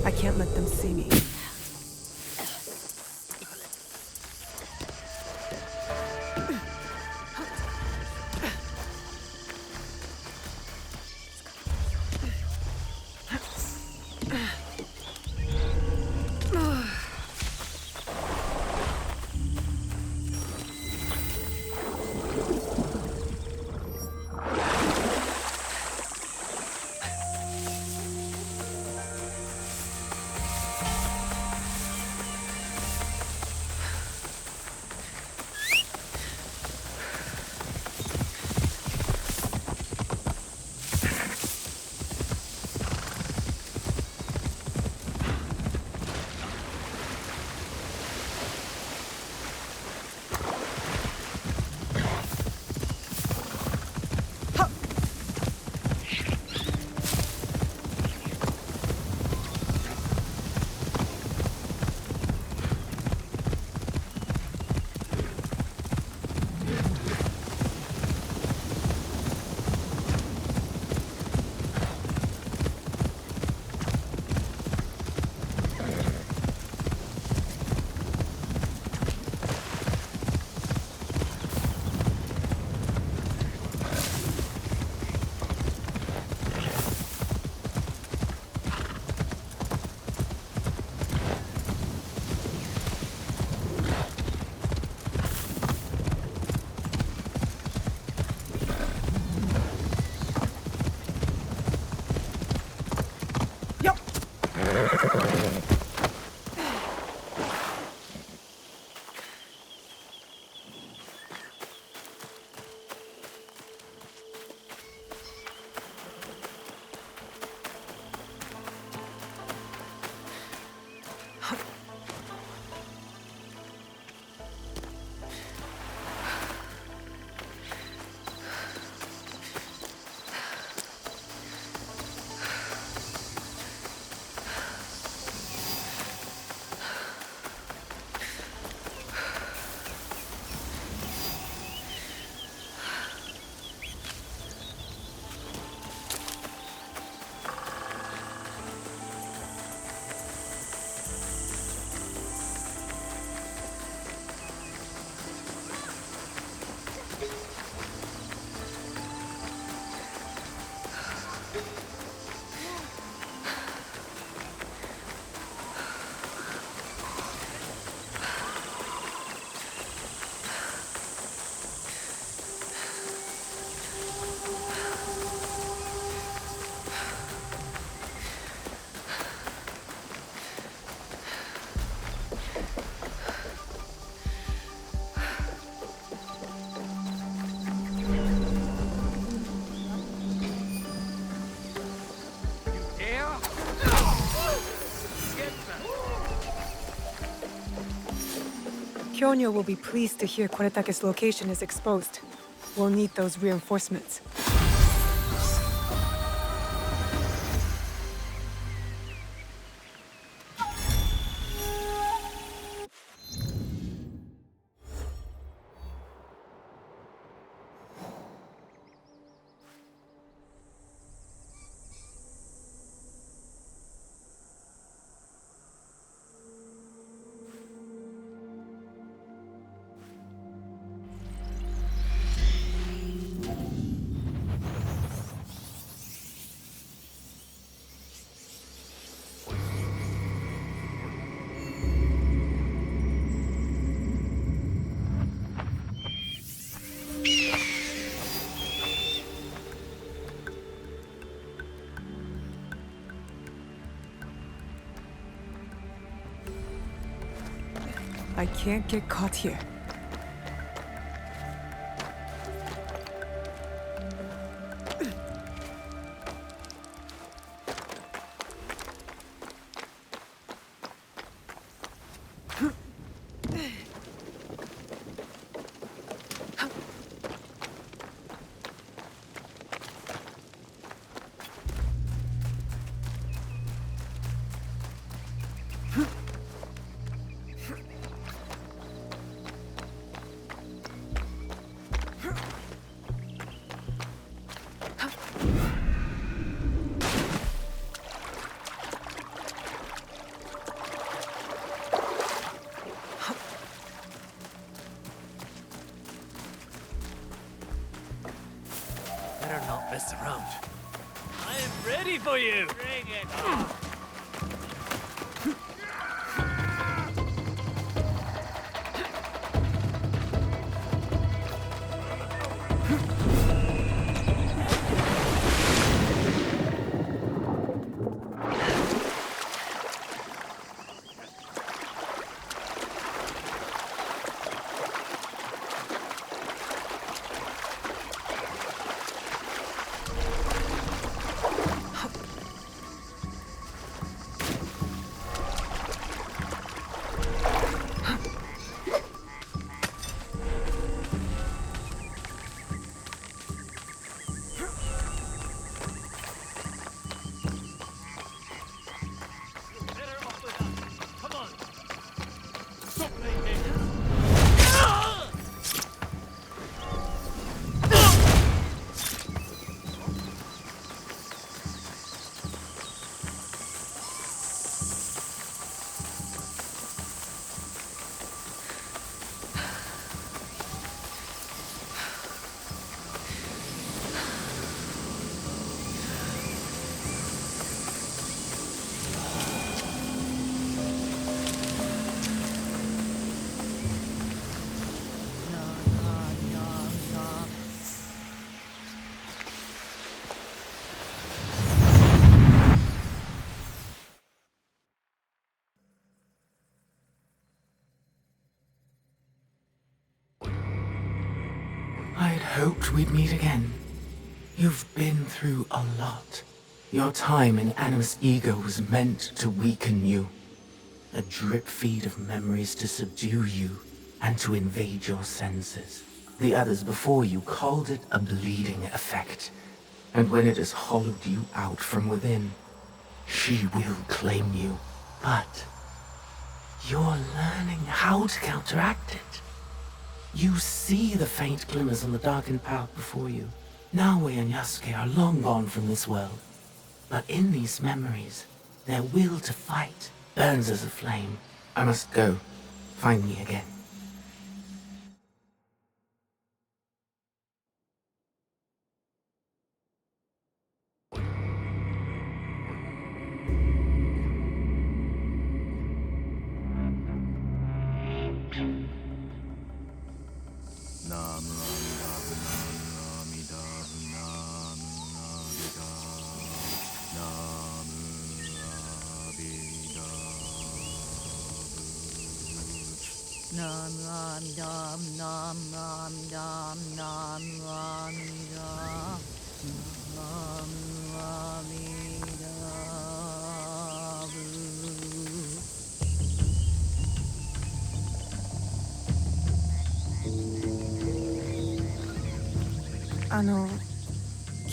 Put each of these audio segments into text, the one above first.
I can't let them see me. Kyonyo will be pleased to hear Koretake's location is exposed. We'll need those reinforcements. I can't get caught here. Can't mess around. I am ready for you! Bring it on! I'd hoped we'd meet again. You've been through a lot. Your time in Animus Ego was meant to weaken you. A drip feed of memories to subdue you and to invade your senses. The others before you called it a bleeding effect. And when it has hollowed you out from within, she will claim you. But you're learning how to counteract it. You see the faint glimmers on the darkened path before you. Naoe and Yasuke are long gone from this world. But in these memories, their will to fight burns as a flame. I must go. Find me again.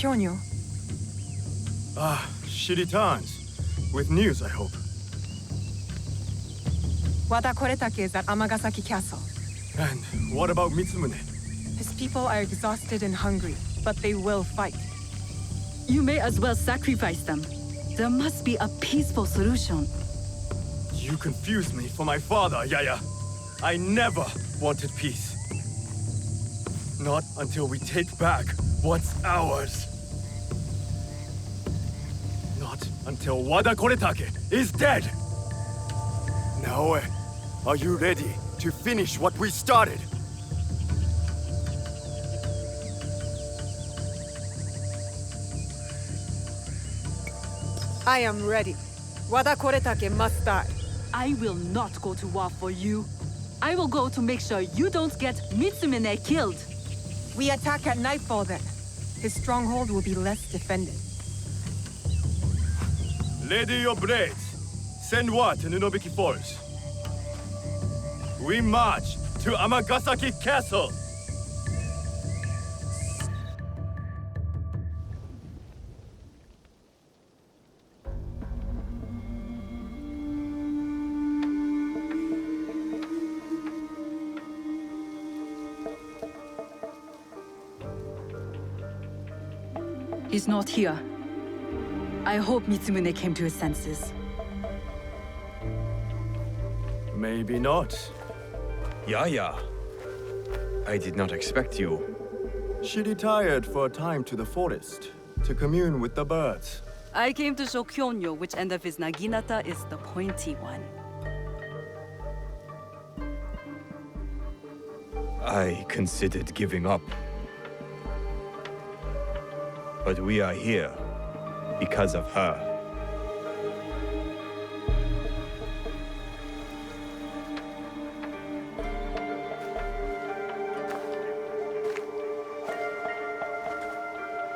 Kyonyo. Ah, she returns. With news, I hope. Wada Koretake is at Amagasaki Castle. And what about Mitsumune? His people are exhausted and hungry, but they will fight. You may as well sacrifice them. There must be a peaceful solution. You confused me for my father, Yaya. I never wanted peace. Not until we take back what's ours. Not until Wada Koretake is dead. Naoe, are you ready to finish what we started? I am ready. Wada Koretake must die. I will not go to war for you. I will go to make sure you don't get Mitsumine killed. We attack at nightfall then. His stronghold will be less defended. Ready your blades. Send word to Nunobiki Falls. We march to Amagasaki Castle. He's not here. I hope Mitsumune came to his senses. Maybe not. Yaya, I did not expect you. She retired for a time to the forest to commune with the birds. I came to show Kyonyo which end of his naginata is the pointy one. I considered giving up. But we are here because of her.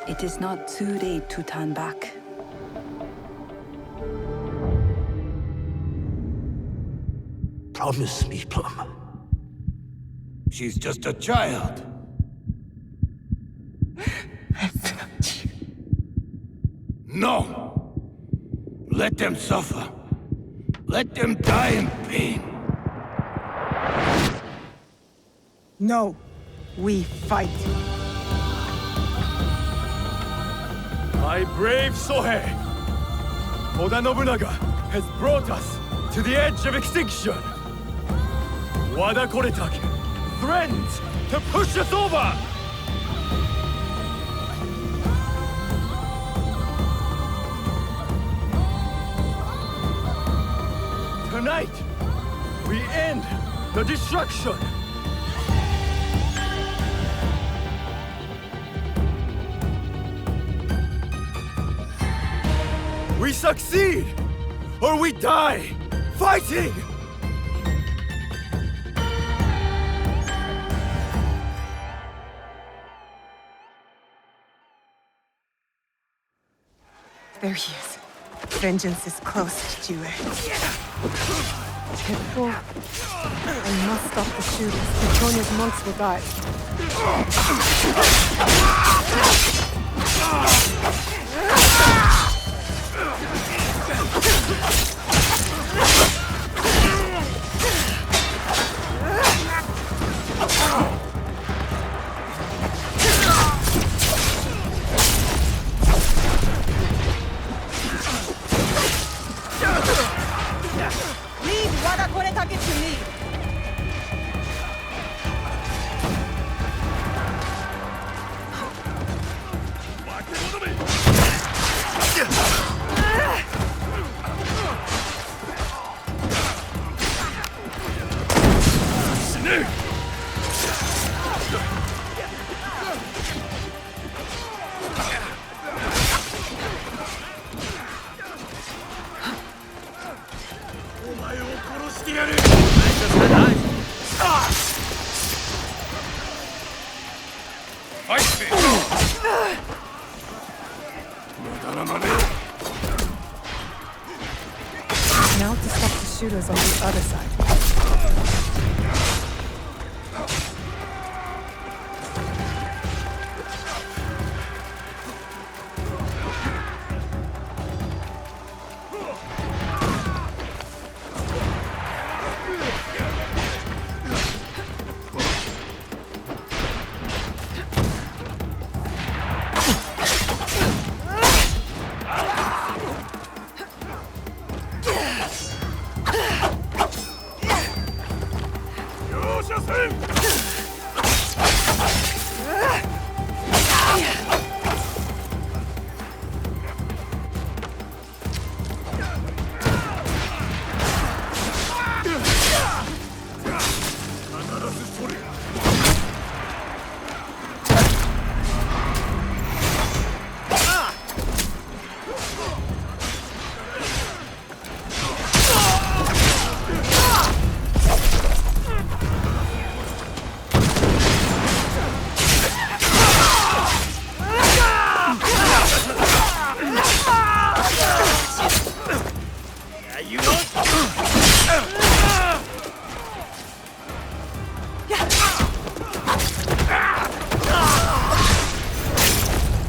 It is not too late to turn back. Promise me, Plum. She's just a child. No! Let them suffer. Let them die in pain. No, we fight. My brave Sohei! Oda Nobunaga has brought us to the edge of extinction. Wada Koretake threatens to push us over! Tonight, we end the destruction! We succeed! Or we die! Fighting! There he is. Vengeance is close, Jue. Pitbull. I must stop the shooters. Antonio's monks will die. Lead Wada Koretake to me! Now to stop the shooters on the other side.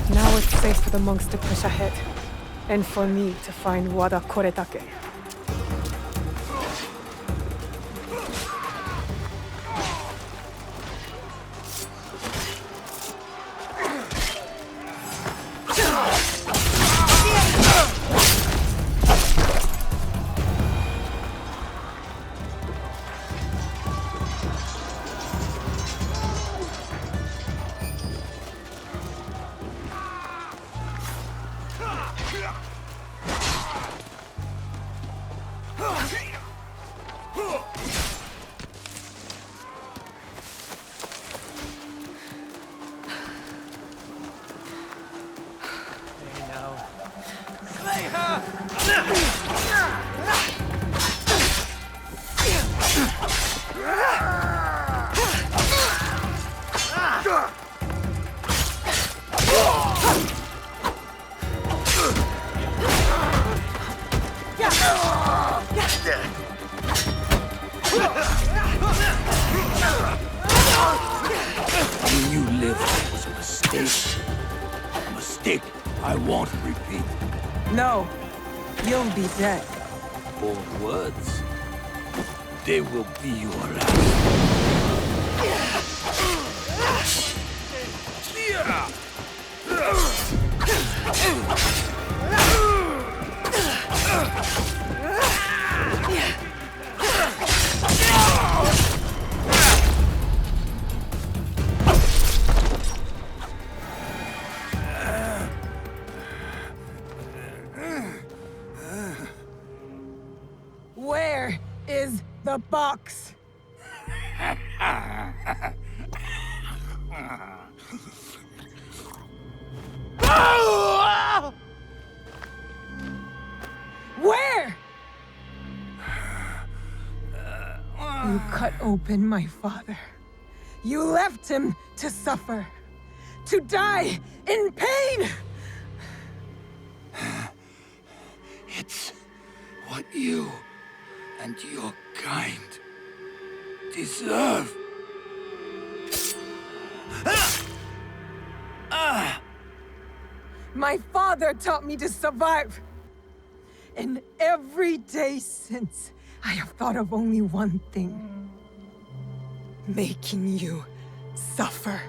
Now it's safe for the monks to push ahead, and for me to find Wada Koretake. A mistake I won't repeat. No, you'll be dead. Bold words. They will be your last. Where is the box? Where? You cut open my father. You left him to suffer, to die in pain. It's what you and your kind deserve. My father taught me to survive. And every day since, I have thought of only one thing. Making you suffer.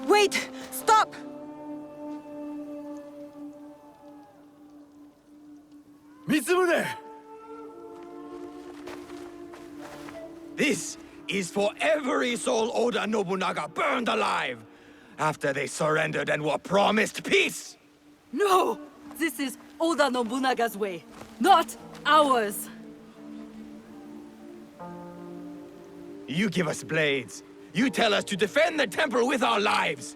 Wait! Stop! Mitsumune! This is for every soul Oda Nobunaga burned alive after they surrendered and were promised peace! No! This is Oda Nobunaga's way, not ours! You give us blades. You tell us to defend the temple with our lives.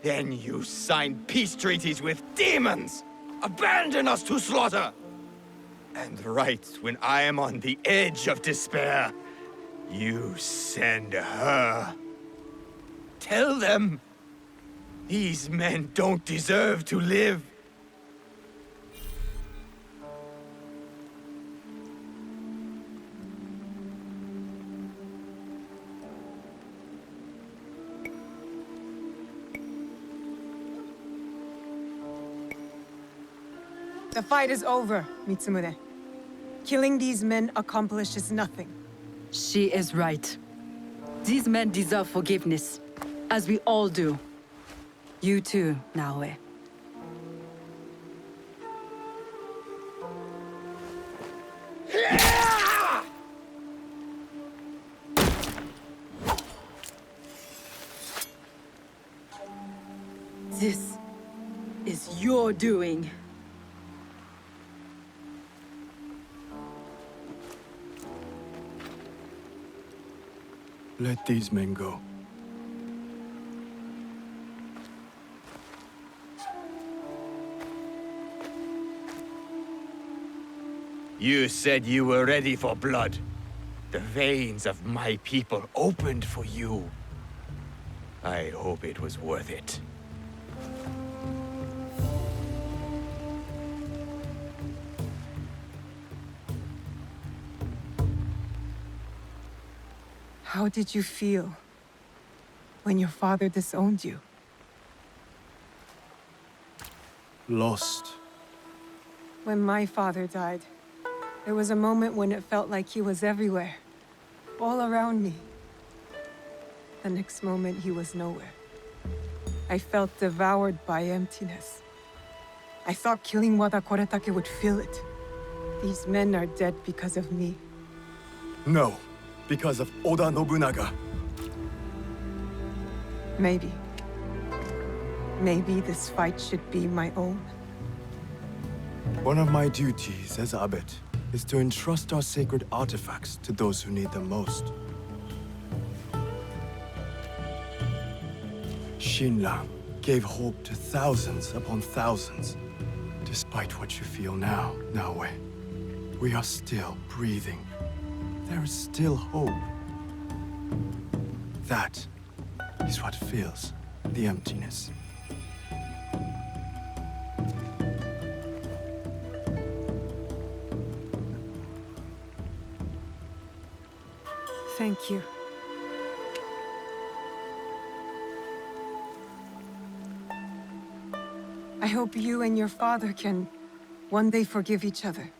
Then you sign peace treaties with demons. Abandon us to slaughter. And right when I am on the edge of despair, you send her. Tell them these men don't deserve to live. The fight is over, Mitsumune. Killing these men accomplishes nothing. She is right. These men deserve forgiveness, as we all do. You too, Naoe. This is your doing. Let these men go. You said you were ready for blood. The veins of my people opened for you. I hope it was worth it. How did you feel when your father disowned you? Lost. When my father died, there was a moment when it felt like he was everywhere, all around me. The next moment, he was nowhere. I felt devoured by emptiness. I thought killing Wada Koretake would fill it. These men are dead because of me. No, because of Oda Nobunaga. Maybe. Maybe this fight should be my own. One of my duties as abbot is to entrust our sacred artifacts to those who need them most. Shinra gave hope to thousands upon thousands. Despite what you feel now, Naoe, we are still breathing. There is still hope. That is what fills the emptiness. Thank you. I hope you and your father can one day forgive each other.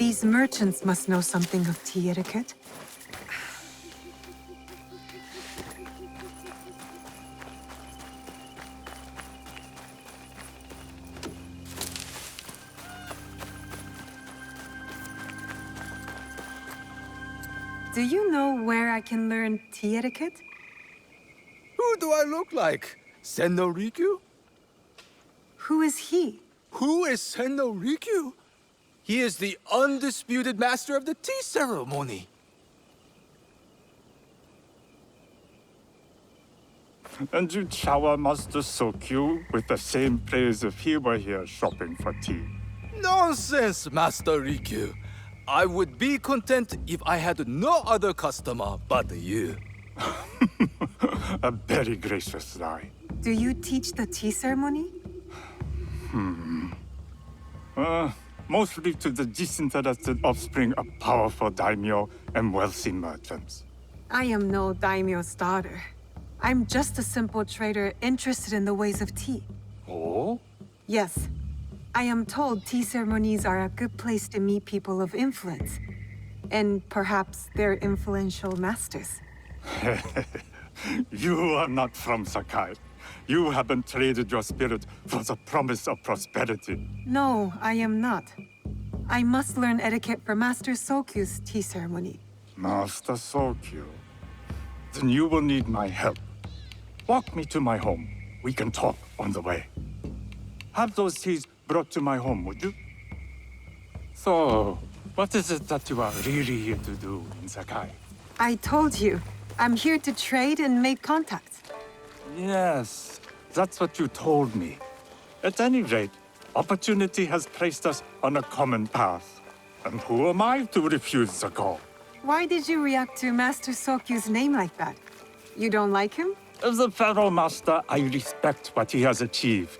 These merchants must know something of tea etiquette. Do you know where I can learn tea etiquette? Who do I look like? Senno Rikyu? Who is he? Who is Senno Rikyu? He is the undisputed master of the tea ceremony. And you shower Master Sokyu with the same praise if he were here shopping for tea. Nonsense, Master Rikyu. I would be content if I had no other customer but you. A very gracious lie. Do you teach the tea ceremony? Mostly to the disinterested offspring of powerful daimyo and wealthy merchants. I am no daimyo's daughter. I'm just a simple trader interested in the ways of tea. Oh? Yes. I am told tea ceremonies are a good place to meet people of influence. And perhaps their influential masters. You are not from Sakai. You haven't traded your spirit for the promise of prosperity. No, I am not. I must learn etiquette for Master Sokyu's tea ceremony. Master Sokyu. Then you will need my help. Walk me to my home. We can talk on the way. Have those teas brought to my home, would you? So, what is it that you are really here to do in Sakai? I told you, I'm here to trade and make contacts. Yes, that's what you told me. At any rate, opportunity has placed us on a common path. And who am I to refuse the call? Why did you react to Master Sokyu's name like that? You don't like him? As a Pharaoh Master, I respect what he has achieved.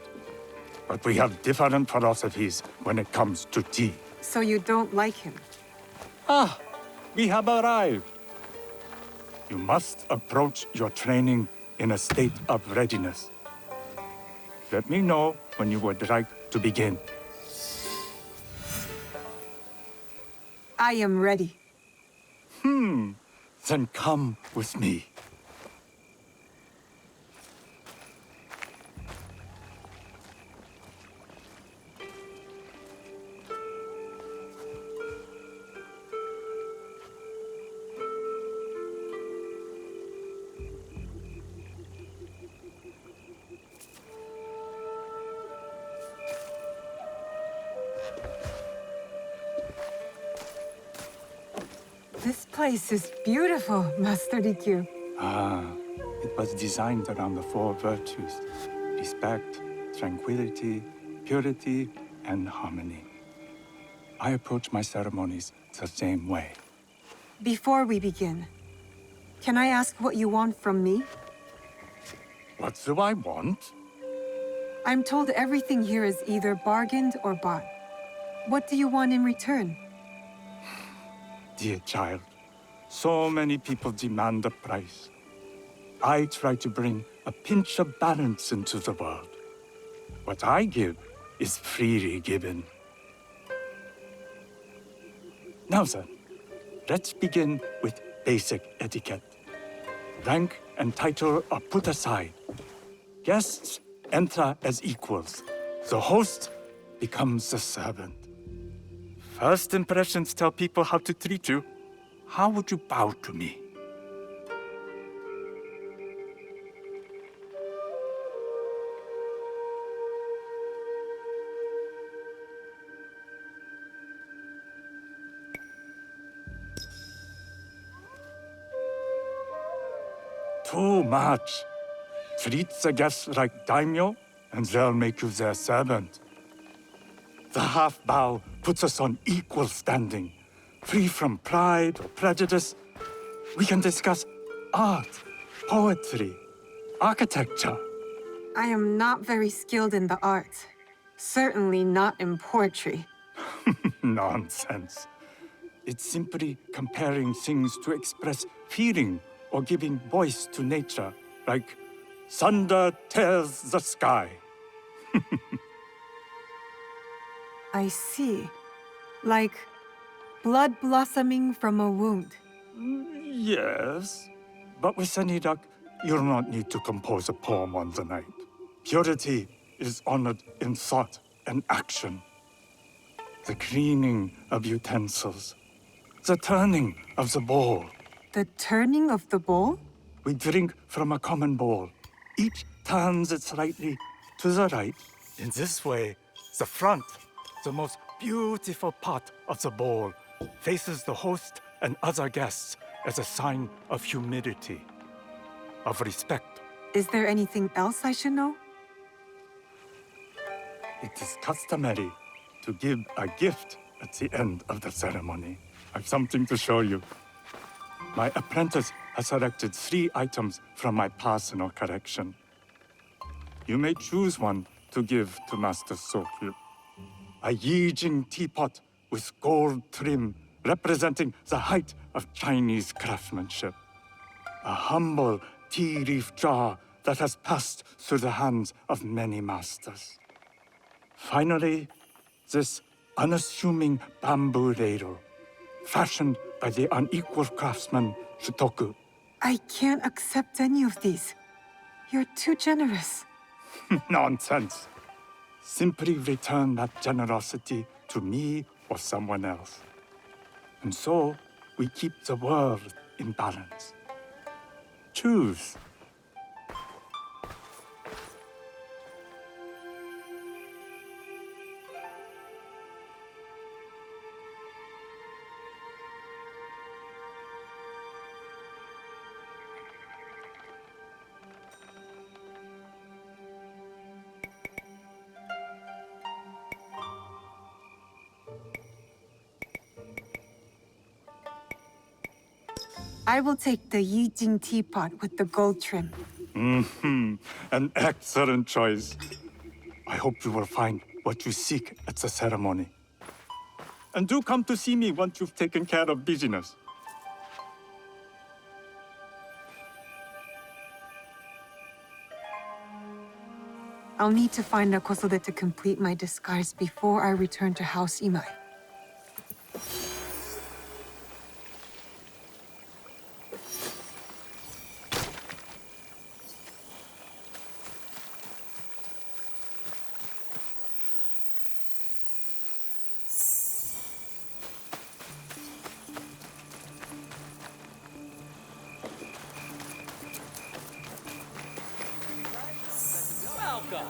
But we have different philosophies when it comes to tea. So you don't like him? Ah, we have arrived. You must approach your training in a state of readiness. Let me know when you would like to begin. I am ready. Then come with me. This place is beautiful, Master Rikyu. It was designed around the four virtues: respect, tranquility, purity, and harmony. I approach my ceremonies the same way. Before we begin, can I ask what you want from me? What do I want? I'm told everything here is either bargained or bought. What do you want in return? Dear child, so many people demand a price. I try to bring a pinch of balance into the world. What I give is freely given. Now then, let's begin with basic etiquette. Rank and title are put aside. Guests enter as equals. The host becomes the servant. First impressions tell people how to treat you. How would you bow to me? Too much. Treat the guests like daimyo, and they'll make you their servant. The half bow puts us on equal standing, free from pride or prejudice. We can discuss art, poetry, architecture. I am not very skilled in the arts. Certainly not in poetry. Nonsense. It's simply comparing things to express feeling or giving voice to nature, like thunder tears the sky. I see. Like Blood blossoming from a wound. Yes, but with Senidak, you'll not need to compose a poem on the night. Purity is honored in thought and action. The cleaning of utensils, the turning of the bowl. The turning of the bowl? We drink from a common bowl. Each turns it slightly to the right. In this way, the front, the most beautiful part of the bowl, faces the host and other guests as a sign of humility, of respect. Is there anything else I should know? It is customary to give a gift at the end of the ceremony. I've something to show you. My apprentice has selected 3 items from my personal collection. You may choose one to give to Master Sokyu. A Yijing teapot with gold trim representing the height of Chinese craftsmanship. A humble tea leaf jar that has passed through the hands of many masters. Finally, this unassuming bamboo ladle, fashioned by the unequal craftsman Shutoku. I can't accept any of these. You're too generous. Nonsense. Simply return that generosity to me or someone else. And so, we keep the world in balance. Choose. I will take the Yijing teapot with the gold trim. An excellent choice. I hope you will find what you seek at the ceremony. And do come to see me once you've taken care of business. I'll need to find a kosode to complete my disguise before I return to House Imai. Welcome.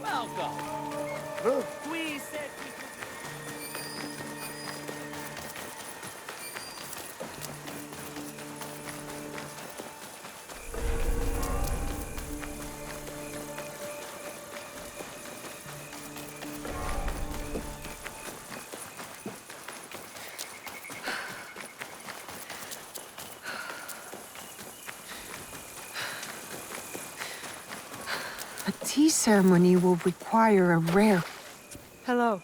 Welcome. We said we could... A tea ceremony will require a rare... Hello.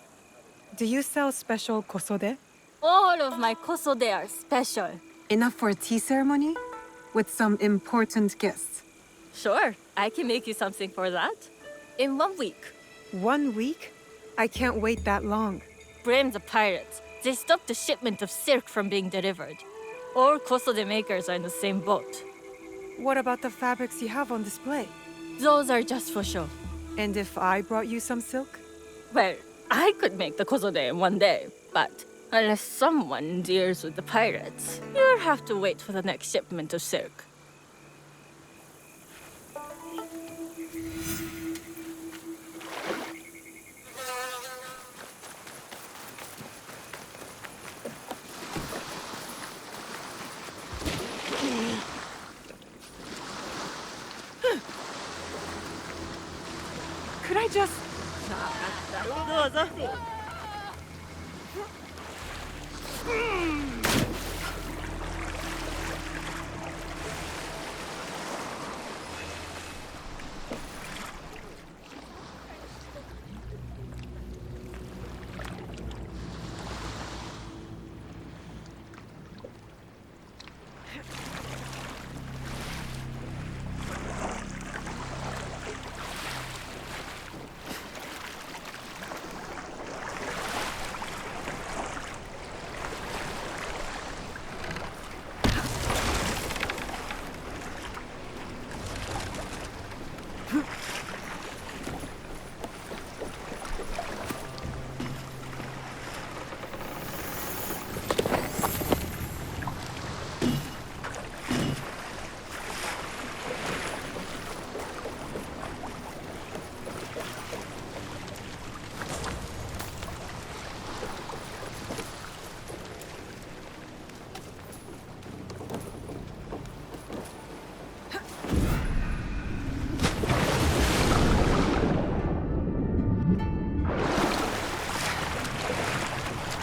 Do you sell special kosode? All of my kosode are special. Enough for a tea ceremony? With some important guests. Sure, I can make you something for that. In 1 week. 1 week? I can't wait that long. Blame the pirates. They stopped the shipment of silk from being delivered. All kosode makers are in the same boat. What about the fabrics you have on display? Those are just for show. And if I brought you some silk? Well, I could make the kosode in 1 day, but Unless someone deals with the pirates, you'll have to wait for the next shipment of silk. Could I just...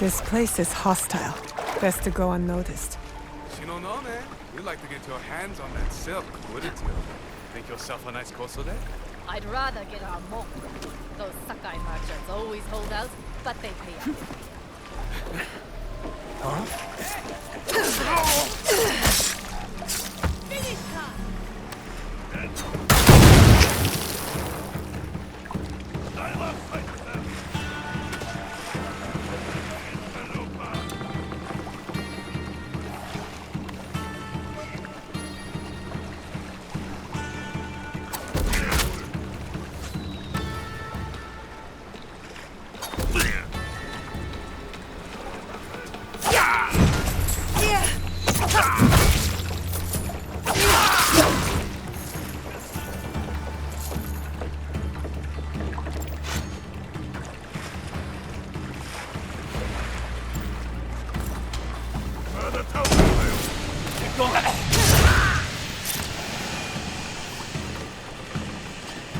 This place is hostile. Best to go unnoticed. You don't know, man. We'd like to get your hands on that silk, wouldn't you? Make yourself a nice koso there? I'd rather get our monk. Those Sakai merchants always hold out, but they pay up.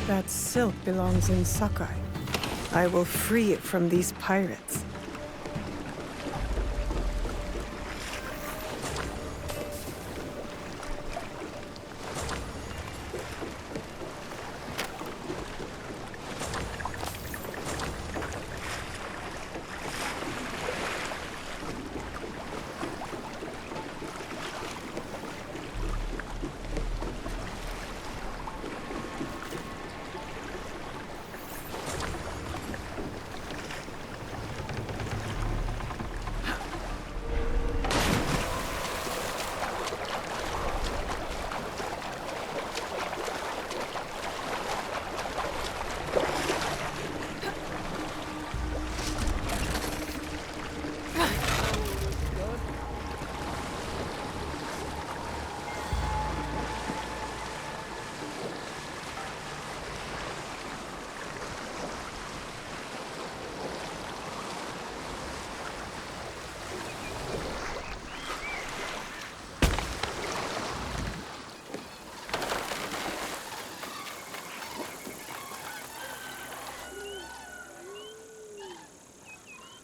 That silk belongs in Sakai. I will free it from these pirates.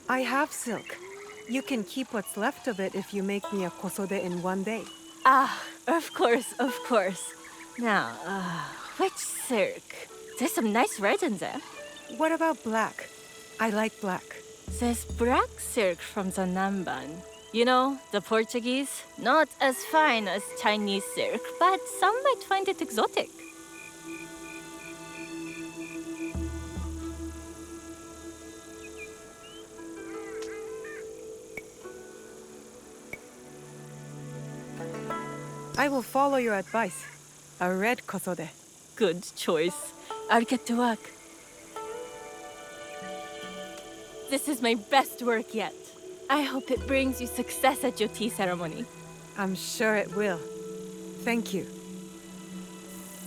I have silk. You can keep what's left of it if you make me a kosode in one day. Ah, of course, of course. Now, which silk? There's some nice red in there. What about black? I like black. There's black silk from the Namban. You know, the Portuguese. Not as fine as Chinese silk, but some might find it exotic. I will follow your advice. A red kosode. Good choice. I'll get to work. This is my best work yet. I hope it brings you success at your tea ceremony. I'm sure it will. Thank you.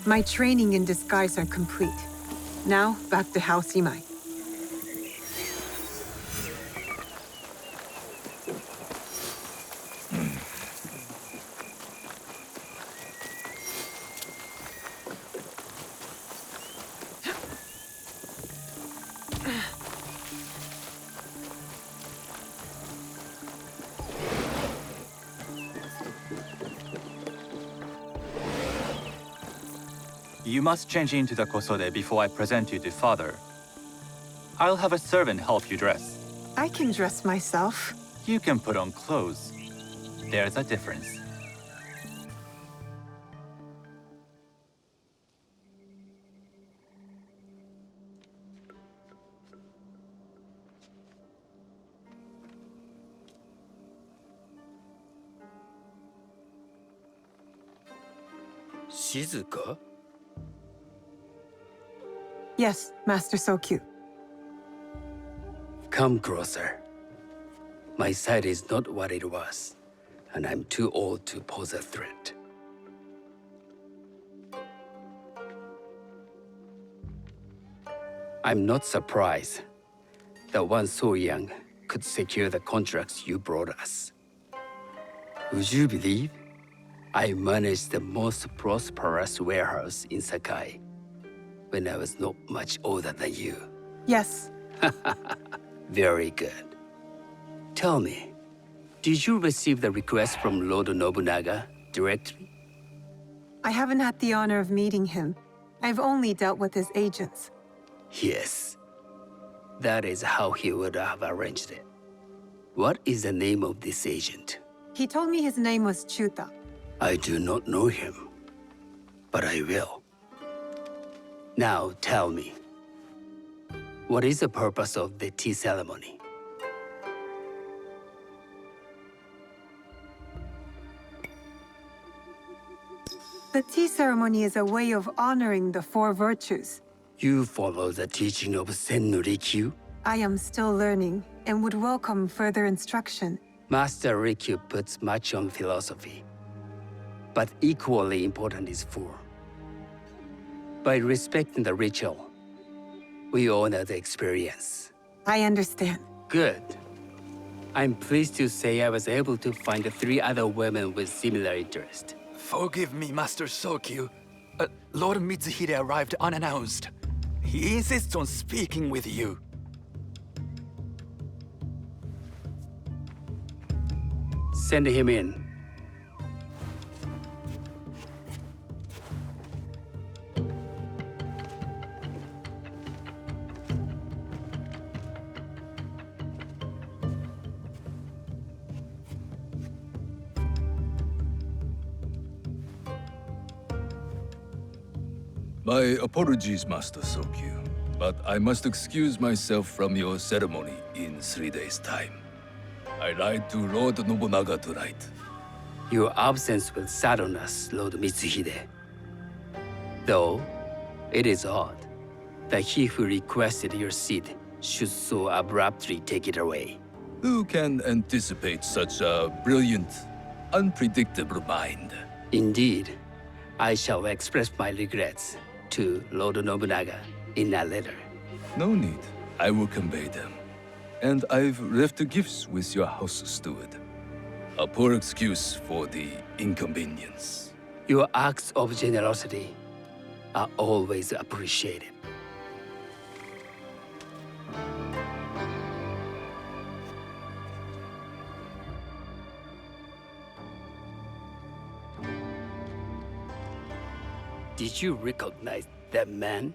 My training in disguise are complete. Now, back to House Imai. You must change into the kosode before I present you to father. I'll have a servant help you dress. I can dress myself. You can put on clothes. There's a difference. Shizuka? Yes, Master Sokyu. Come closer. My sight is not what it was, and I'm too old to pose a threat. I'm not surprised that one so young could secure the contracts you brought us. Would you believe I managed the most prosperous warehouse in Sakai when I was not much older than you? Yes. Very good. Tell me, did you receive the request from Lord Nobunaga directly? I haven't had the honor of meeting him. I've only dealt with his agents. Yes. That is how he would have arranged it. What is the name of this agent? He told me his name was Chuta. I do not know him, but I will. Now tell me, what is the purpose of the tea ceremony? The tea ceremony is a way of honoring the four virtues. You follow the teaching of Sen no Rikyu? I am still learning and would welcome further instruction. Master Rikyu puts much on philosophy, but equally important is form. By respecting the ritual, we honor the experience. I understand. Good. I'm pleased to say I was able to find 3 other women with similar interest. Forgive me, Master Sokyu. Lord Mitsuhide arrived unannounced. He insists on speaking with you. Send him in. My apologies, Master Sokyu, but I must excuse myself from your ceremony in 3 days' time. I lied to Lord Nobunaga tonight. Your absence will sadden us, Lord Mitsuhide. Though, it is odd that he who requested your seat should so abruptly take it away. Who can anticipate such a brilliant, unpredictable mind? Indeed, I shall express my regrets to Lord Nobunaga in a letter. No need. I will convey them. And I've left the gifts with your house steward. A poor excuse for the inconvenience. Your acts of generosity are always appreciated. Did you recognize that man?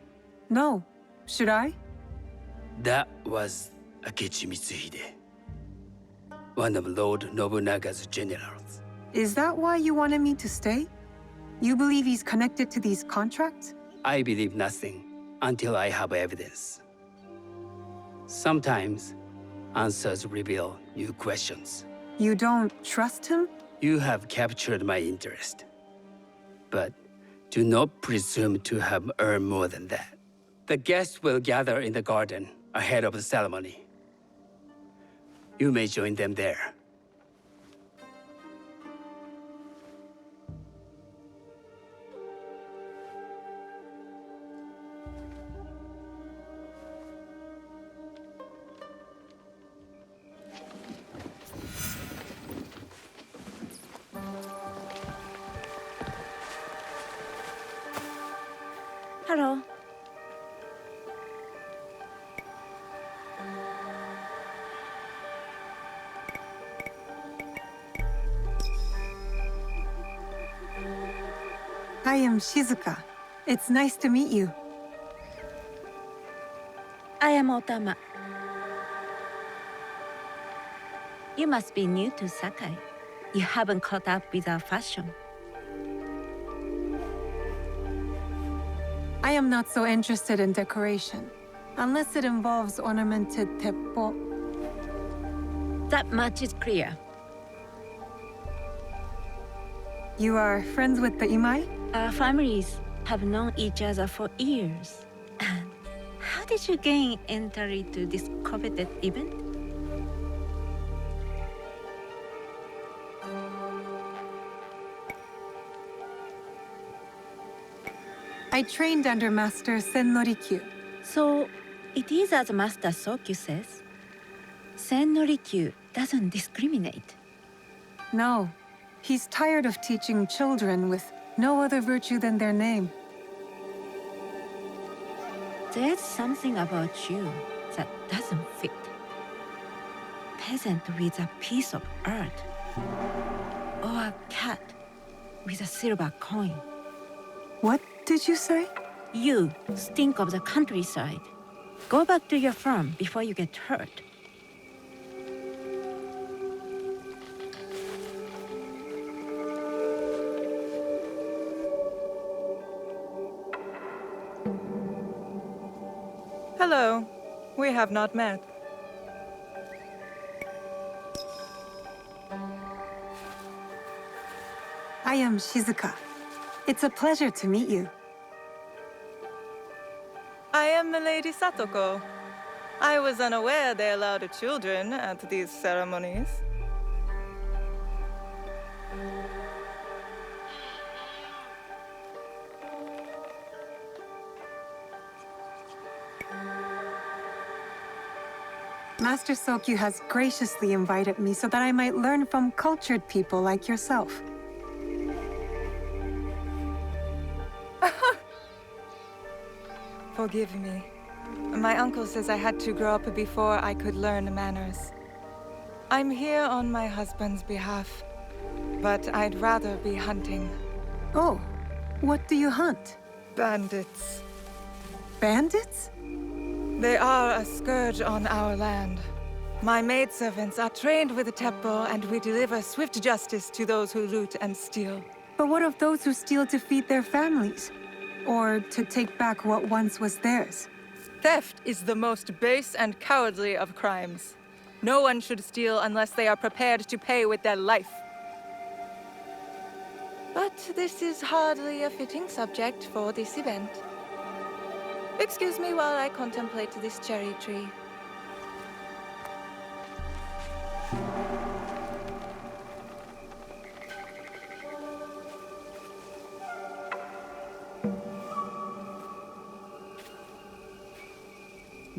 No. Should I? That was Akechi Mitsuhide, one of Lord Nobunaga's generals. Is that why you wanted me to stay? You believe he's connected to these contracts? I believe nothing until I have evidence. Sometimes, answers reveal new questions. You don't trust him? You have captured my interest. But do not presume to have earned more than that. The guests will gather in the garden ahead of the ceremony. You may join them there. Hello. I am Shizuka. It's nice to meet you. I am Otama. You must be new to Sakai. You haven't caught up with our fashion. I am not so interested in decoration, unless it involves ornamented teppo. That much is clear. You are friends with the Imai? Our families have known each other for years. How did you gain entry to this coveted event? I trained under Master Sen Norikyu. So, it is as Master Sokyu says. Sen Norikyu doesn't discriminate. No, he's tired of teaching children with no other virtue than their name. There's something about you that doesn't fit. Peasant with a piece of earth. Or a cat with a silver coin. What did you say? You stink of the countryside. Go back to your farm before you get hurt. Hello. We have not met. I am Shizuka. It's a pleasure to meet you. I am Milady Satoko. I was unaware they allowed children at these ceremonies. Master Sokyu has graciously invited me so that I might learn from cultured people like yourself. Forgive me. My uncle says I had to grow up before I could learn manners. I'm here on my husband's behalf, but I'd rather be hunting. Oh, what do you hunt? Bandits. Bandits? They are a scourge on our land. My maidservants are trained with the teppo, and we deliver swift justice to those who loot and steal. But what of those who steal to feed their families? Or to take back what once was theirs? Theft is the most base and cowardly of crimes. No one should steal unless they are prepared to pay with their life. But this is hardly a fitting subject for this event. Excuse me while I contemplate this cherry tree.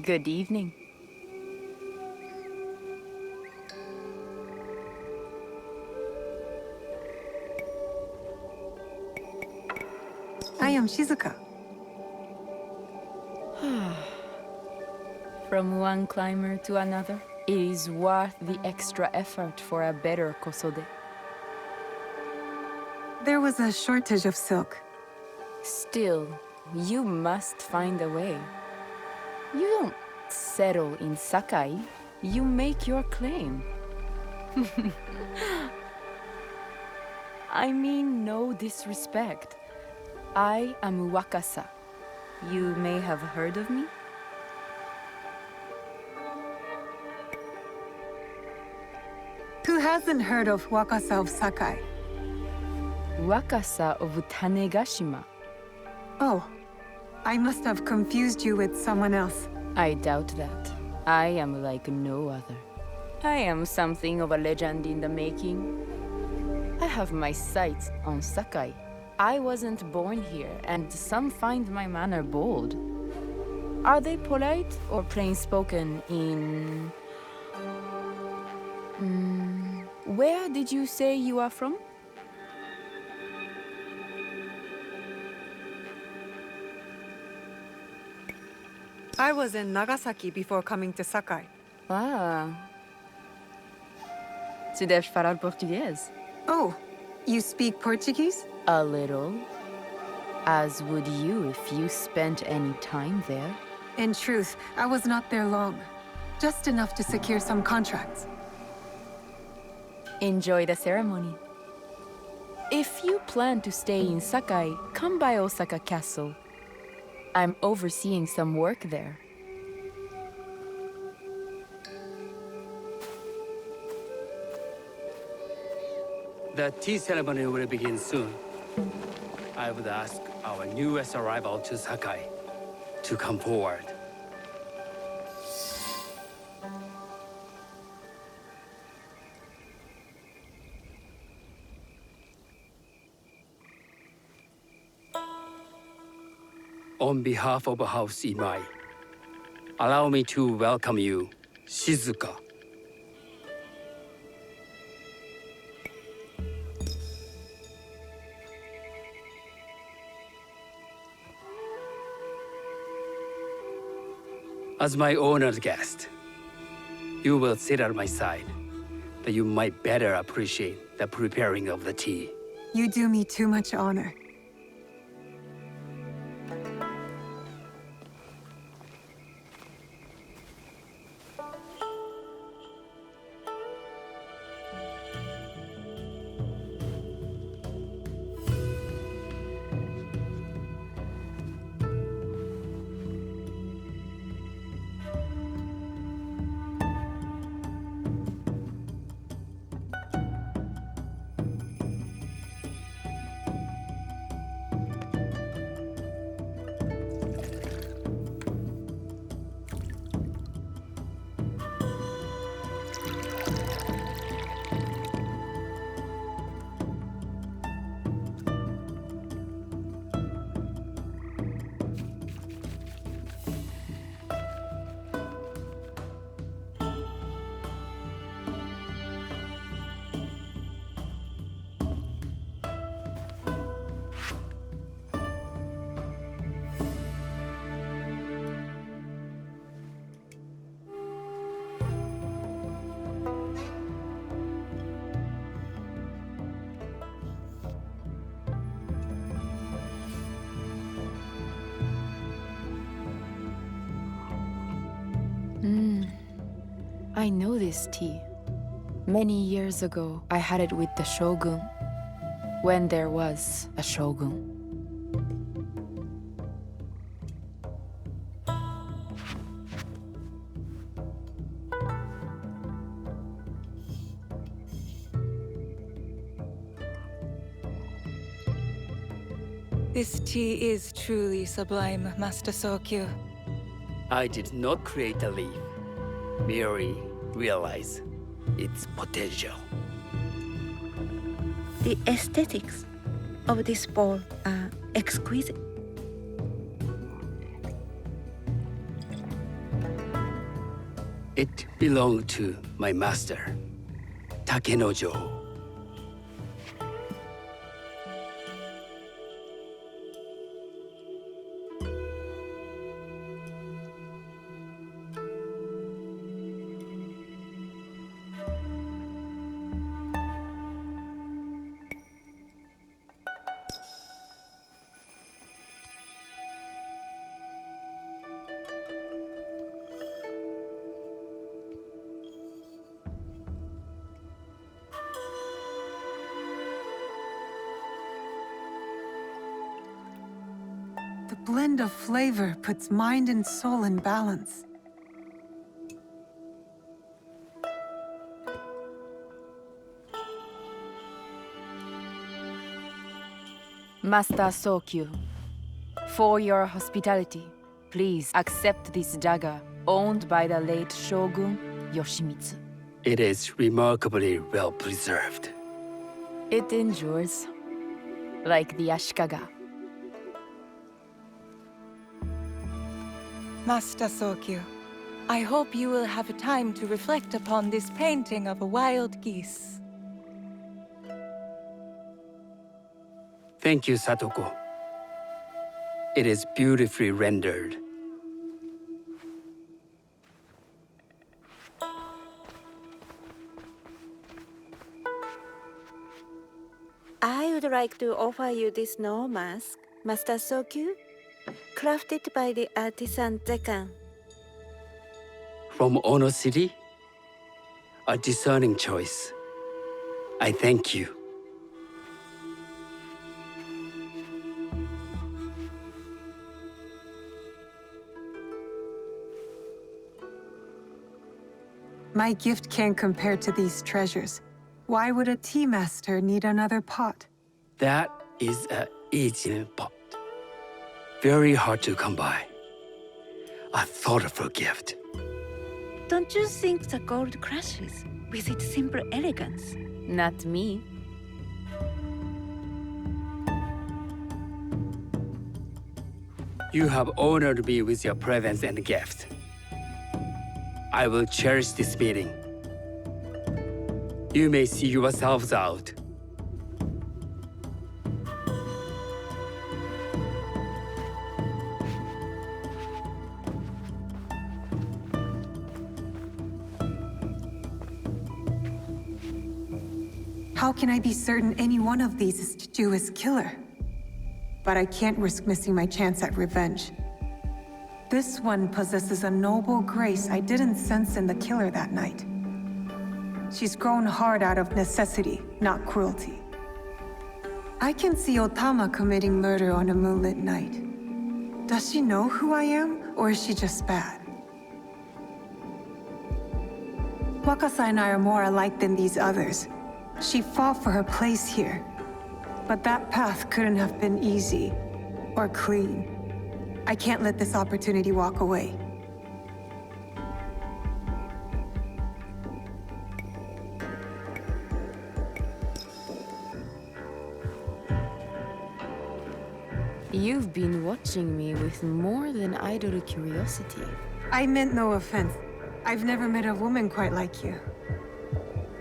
Good evening. I am Shizuka. From one climber to another, it is worth the extra effort for a better kosode. There was a shortage of silk. Still, you must find a way. You don't settle in Sakai, you make your claim. I mean no disrespect. I am Wakasa. You may have heard of me? Who hasn't heard of Wakasa of Sakai? Wakasa of Tanegashima. Oh, I must have confused you with someone else. I doubt that. I am like no other. I am something of a legend in the making. I have my sights on Sakai. I wasn't born here, and some find my manner bold. Are they polite or plain-spoken in... Where did you say you are from? I was in Nagasaki before coming to Sakai. Ah. Tu deves falar português? Oh, you speak Portuguese? A little. As would you if you spent any time there. In truth, I was not there long. Just enough to secure some contracts. Enjoy the ceremony. If you plan to stay in Sakai, come by Osaka Castle. I'm overseeing some work there. The tea ceremony will begin soon. I would ask our newest arrival to Sakai to come forward. On behalf of House Imai, allow me to welcome you, Shizuka. As my honored guest, you will sit at my side, but you might better appreciate the preparing of the tea. You do me too much honor. I know this tea. Many years ago, I had it with the shogun, when there was a shogun. This tea is truly sublime, Master Sokyu. I did not create the leaf, merely realize its potential. The aesthetics of this bowl are exquisite. It belonged to my master, Takenojo. The blend of flavor puts mind and soul in balance. Master Sokyu, for your hospitality, please accept this dagger owned by the late Shogun Yoshimitsu. It is remarkably well preserved. It endures, like the Ashikaga. Master Sokyu, I hope you will have time to reflect upon this painting of a wild geese. Thank you, Satoko. It is beautifully rendered. I would like to offer you this snow mask, Master Sokyu, crafted by the artisan Zekan. From Ono City? A discerning choice. I thank you. My gift can't compare to these treasures. Why would a tea master need another pot? That is a Eijin pot. Very hard to come by. A thoughtful gift. Don't you think the gold crashes with its simple elegance? Not me. You have honored me with your presence and gift. I will cherish this meeting. You may see yourselves out. How can I be certain any one of these is Juju's killer? But I can't risk missing my chance at revenge. This one possesses a noble grace I didn't sense in the killer that night. She's grown hard out of necessity, not cruelty. I can see Otama committing murder on a moonlit night. Does she know who I am, or is she just bad? Wakasa and I are more alike than these others. She fought for her place here. But that path couldn't have been easy, or clean. I can't let this opportunity walk away. You've been watching me with more than idle curiosity. I meant no offense. I've never met a woman quite like you.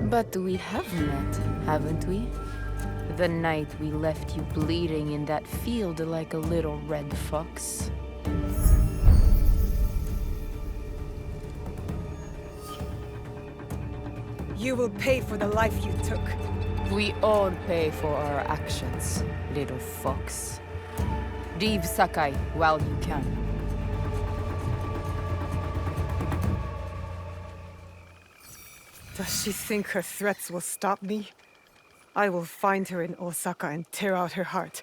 But we have met, haven't we? The night we left you bleeding in that field like a little red fox. You will pay for the life you took. We all pay for our actions, little fox. Leave Sakai while you can. Does she think her threats will stop me? I will find her in Osaka and tear out her heart.